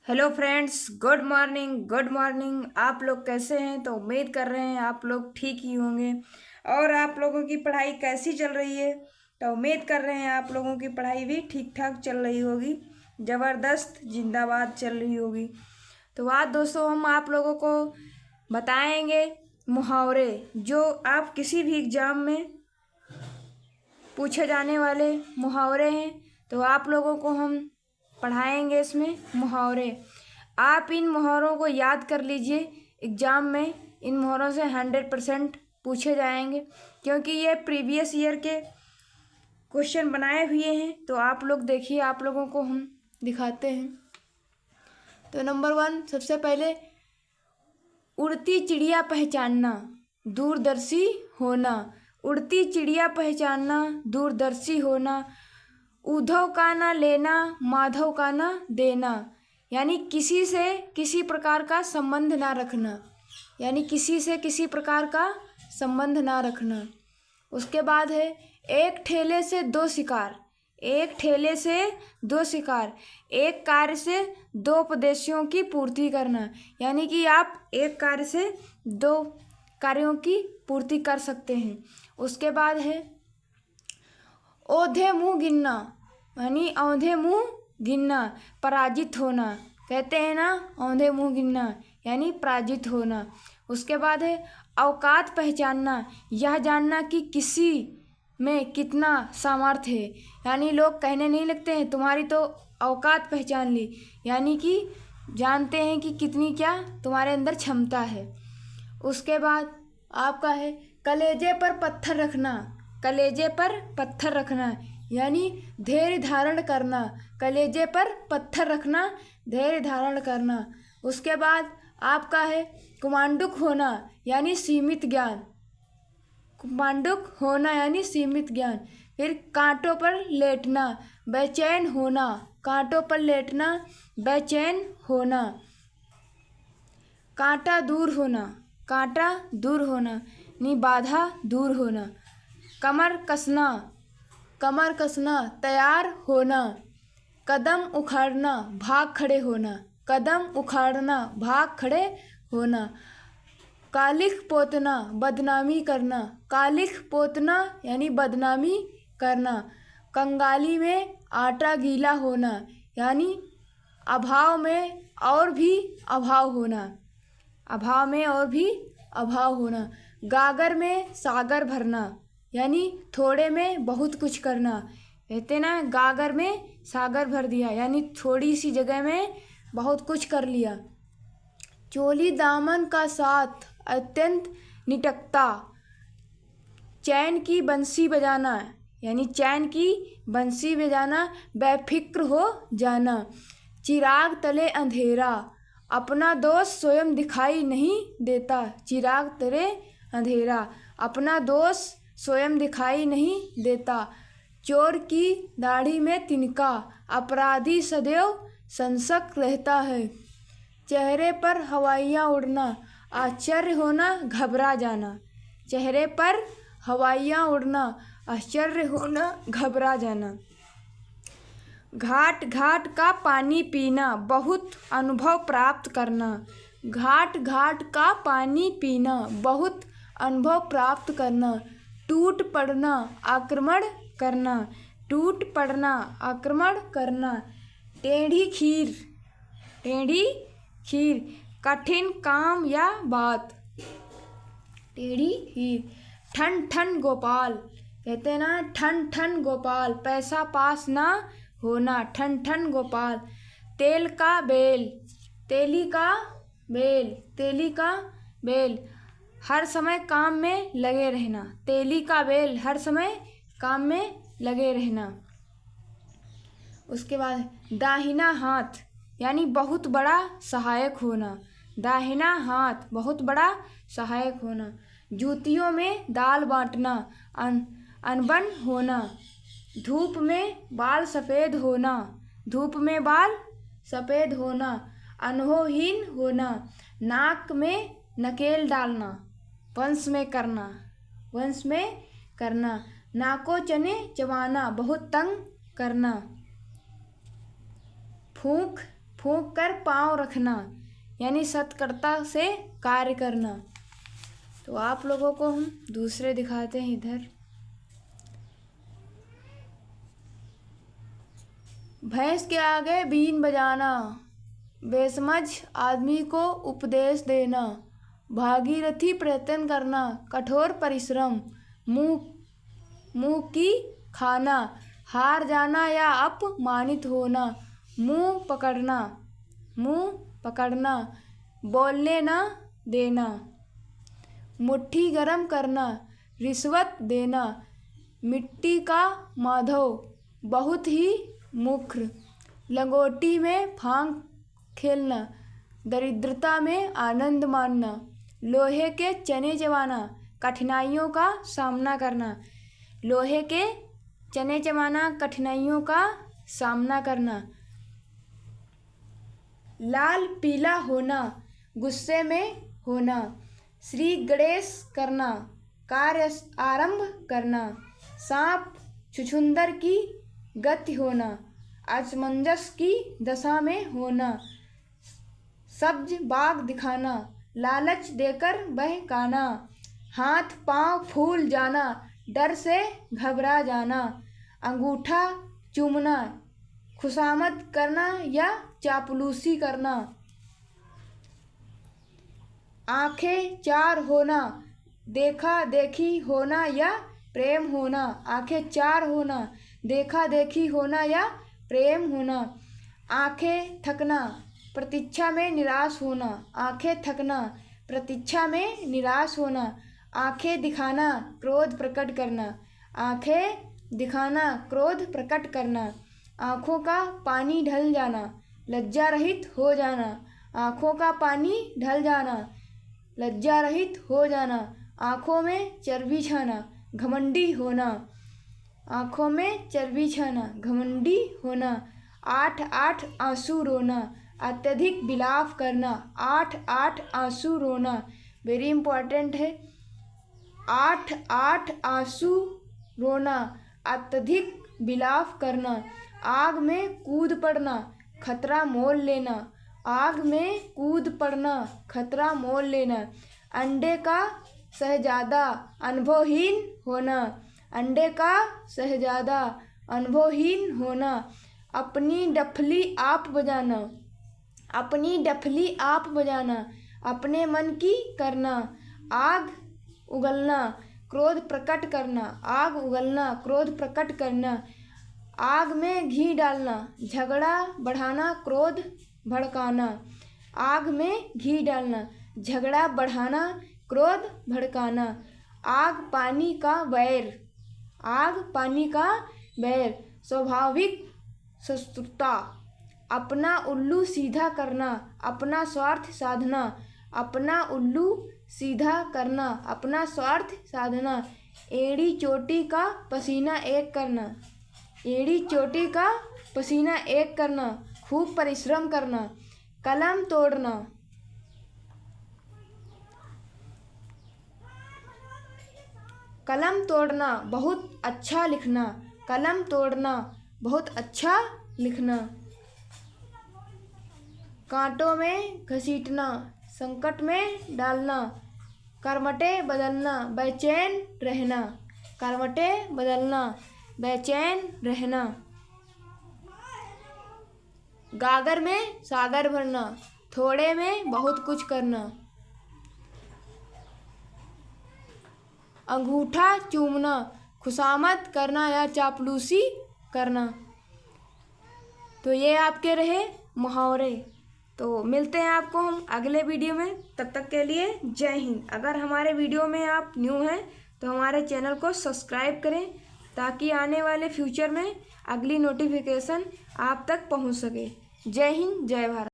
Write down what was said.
Hello friends, good morning. Good morning. आप लोग कैसे हैं? तो उम्मीद कर रहे हैं आप लोग ठीक ही होंगे। और आप लोगों की पढ़ाई कैसी चल रही है? तो उम्मीद कर रहे हैं आप लोगों की पढ़ाई भी ठीक ठाक चल रही होगी, ज़बरदस्त जिंदाबाद चल रही होगी। तो आज दोस्तों हम आप लोगों को बताएंगे मुहावरे, जो आप किसी भी एग्ज़ाम में पूछे जाने वाले मुहावरे हैं। तो आप लोगों को हम पढ़ाएंगे इसमें मुहावरे। आप इन मुहावरों को याद कर लीजिए, एग्ज़ाम में इन मुहावरों से 100% पूछे जाएंगे, क्योंकि ये प्रीवियस ईयर के क्वेश्चन बनाए हुए हैं। तो आप लोग देखिए, आप लोगों को हम दिखाते हैं। तो नंबर 1, सबसे पहले, उड़ती चिड़िया पहचानना, दूरदर्शी होना। उड़ती चिड़िया पहचानना, दूरदर्शी होना। उद्धव का ना लेना, माधव का ना देना। यानी किसी से किसी प्रकार का संबंध ना रखना, यानी किसी से किसी प्रकार का संबंध ना रखना। उसके बाद है, एक ठेले से दो शिकार। एक ठेले से दो शिकार। एक कार्य से दो उपदेशों की पूर्ति करना। यानी कि आप एक कार्य से दो कार्यों की पूर्ति कर सकते हैं। उसके बाद है, औंधे मुंह गिनना, यानी औंधे मुंह गिनना, पराजित होना। कहते हैं ना, औंधे मुंह गिनना यानी पराजित होना। उसके बाद है, औकात पहचानना, यह जानना कि किसी में कितना सामर्थ्य है। यानी लोग कहने नहीं लगते हैं तुम्हारी तो औकात पहचान ली, यानी कि जानते हैं कि कितनी क्या तुम्हारे अंदर क्षमता है। उसके बाद आपका है, कलेजे पर पत्थर रखना। कलेजे पर पत्थर रखना यानी धैर्य धारण करना। कलेजे पर पत्थर रखना, धैर्य धारण करना। उसके बाद आपका है, कुमांडुक होना यानी सीमित ज्ञान। कुमांडुक होना यानी सीमित ज्ञान। फिर कांटों पर लेटना, बेचैन होना। कांटों पर लेटना, बेचैन होना। कांटा दूर होना, कांटा दूर होना यानी बाधा दूर होना। कमर कसना, कमर कसना, तैयार होना। कदम उखाड़ना, भाग खड़े होना। कदम उखाड़ना, भाग खड़े होना। कालिख पोतना, बदनामी करना। कालिख पोतना यानी बदनामी करना। कंगाली में आटा गीला होना, यानी अभाव में और भी अभाव होना। अभाव में और भी अभाव होना। गागर में सागर भरना, यानी थोड़े में बहुत कुछ करना। कहते ना, गागर में सागर भर दिया, यानी थोड़ी सी जगह में बहुत कुछ कर लिया। चोली दामन का साथ, अत्यंत निटकता। चैन की बंसी बजाना, यानी चैन की बंसी बजाना, बेफिक्र हो जाना। चिराग तले अंधेरा, अपना दोष स्वयं दिखाई नहीं देता। चिराग तले अंधेरा, अपना दोष स्वयं दिखाई नहीं देता। चोर की दाढ़ी में तिनका, अपराधी सदैव सशंक रहता है। चेहरे पर हवाइयाँ उड़ना, आश्चर्य होना, घबरा जाना। चेहरे पर हवाइयाँ उड़ना, आश्चर्य होना, घबरा जाना। घाट घाट का पानी पीना, बहुत अनुभव प्राप्त करना। घाट घाट का पानी पीना, बहुत अनुभव प्राप्त करना। टूट पड़ना, आक्रमण करना। टूट पड़ना, आक्रमण करना। टेढ़ी खीर, टेढ़ी खीर, कठिन काम या बात। टेढ़ी खीर। ठन ठन गोपाल, कहते हैं ना, ठन ठन गोपाल, पैसा पास ना होना। ठन ठन गोपाल। तेल का बेल, तेली का बेल, तेली का बेल, हर समय काम में लगे रहना। तेली का बेल, हर समय काम में लगे रहना। उसके बाद दाहिना हाथ, यानी बहुत बड़ा सहायक होना। दाहिना हाथ, बहुत बड़ा सहायक होना। जूतियों में दाल बांटना, अनबन होना। धूप में बाल सफ़ेद होना, धूप में बाल सफ़ेद होना। अनुभवहीन होना। नाक में नकेल डालना, वंश में करना, वंश में करना। नाको चने चबाना, बहुत तंग करना। फूंक फूंक कर पाँव रखना, यानी सत्कर्ता से कार्य करना। तो आप लोगों को हम दूसरे दिखाते हैं इधर। भैंस के आगे बीन बजाना, बेसमझ आदमी को उपदेश देना, भागीरथी प्रयत्न करना, कठोर परिश्रम, मुंह की खाना, हार जाना या अपमानित होना, मुंह पकड़ना, बोलने न देना, मुट्ठी गरम करना, रिश्वत देना, मिट्टी का माधव, बहुत ही मुख्य, लंगोटी में फांक खेलना, दरिद्रता में आनंद मानना, लोहे के चने चबाना, कठिनाइयों का सामना करना, लोहे के चने चबाना, कठिनाइयों का सामना करना, लाल पीला होना, गुस्से में होना, श्री गणेश करना, कार्य आरंभ करना, सांप छुछुंदर की गति होना, असमंजस की दशा में होना, सब्ज बाग दिखाना, लालच देकर बहकाना, हाथ पांव फूल जाना, डर से घबरा जाना, अंगूठा चूमना, खुशामद करना या चापलूसी करना, आंखें चार होना, देखा देखी होना या प्रेम होना, आंखें चार होना, देखा देखी होना या प्रेम होना, आंखें थकना, प्रतीक्षा में निराश होना, आंखें थकना, प्रतीक्षा में निराश होना, आंखें दिखाना, क्रोध प्रकट करना, आंखें दिखाना, क्रोध प्रकट करना, आँखों का पानी ढल जाना, लज्जा रहित हो जाना, आँखों का पानी ढल जाना, लज्जा रहित हो जाना, आँखों में चर्बी छाना, घमंडी होना, आँखों में चर्बी छाना, घमंडी होना, 8 आंसू रोना, अत्यधिक विलाप करना, 8 आंसू रोना, वेरी इम्पोर्टेंट है। 8 आंसू रोना, अत्यधिक विलाप करना, आग में कूद पड़ना, खतरा मोल लेना, आग में कूद पड़ना, खतरा मोल लेना, अंडे का शहजादा अनुभवहीन होना, अंडे का शहजादा अनुभवहीन होना, अपनी डफली आप बजाना, अपनी डफली आप बजाना, अपने मन की करना, आग उगलना, क्रोध प्रकट करना, आग उगलना, क्रोध प्रकट करना, आग में घी डालना, झगड़ा बढ़ाना, क्रोध भड़काना, आग में घी डालना, झगड़ा बढ़ाना, क्रोध भड़काना, आग पानी का बैर, आग पानी का बैर, स्वाभाविक शत्रुता, अपना उल्लू सीधा करना, अपना स्वार्थ साधना, अपना उल्लू सीधा करना, अपना स्वार्थ साधना, एड़ी चोटी का पसीना एक करना, एड़ी चोटी का पसीना एक करना, खूब परिश्रम करना, कलम तोड़ना, कलम तोड़ना, बहुत अच्छा लिखना, कलम तोड़ना, बहुत अच्छा लिखना, कांटों में घसीटना, संकट में डालना, करवटें बदलना, बेचैन रहना, करवटें बदलना, बेचैन रहना, गागर में सागर भरना, थोड़े में बहुत कुछ करना, अंगूठा चूमना, खुशामद करना या चापलूसी करना। तो ये आपके रहे मुहावरे। तो मिलते हैं आपको हम अगले वीडियो में, तब तक के लिए जय हिंद। अगर हमारे वीडियो में आप न्यू हैं तो हमारे चैनल को सब्सक्राइब करें ताकि आने वाले फ्यूचर में अगली नोटिफिकेशन आप तक पहुंच सके। जय हिंद, जय भारत।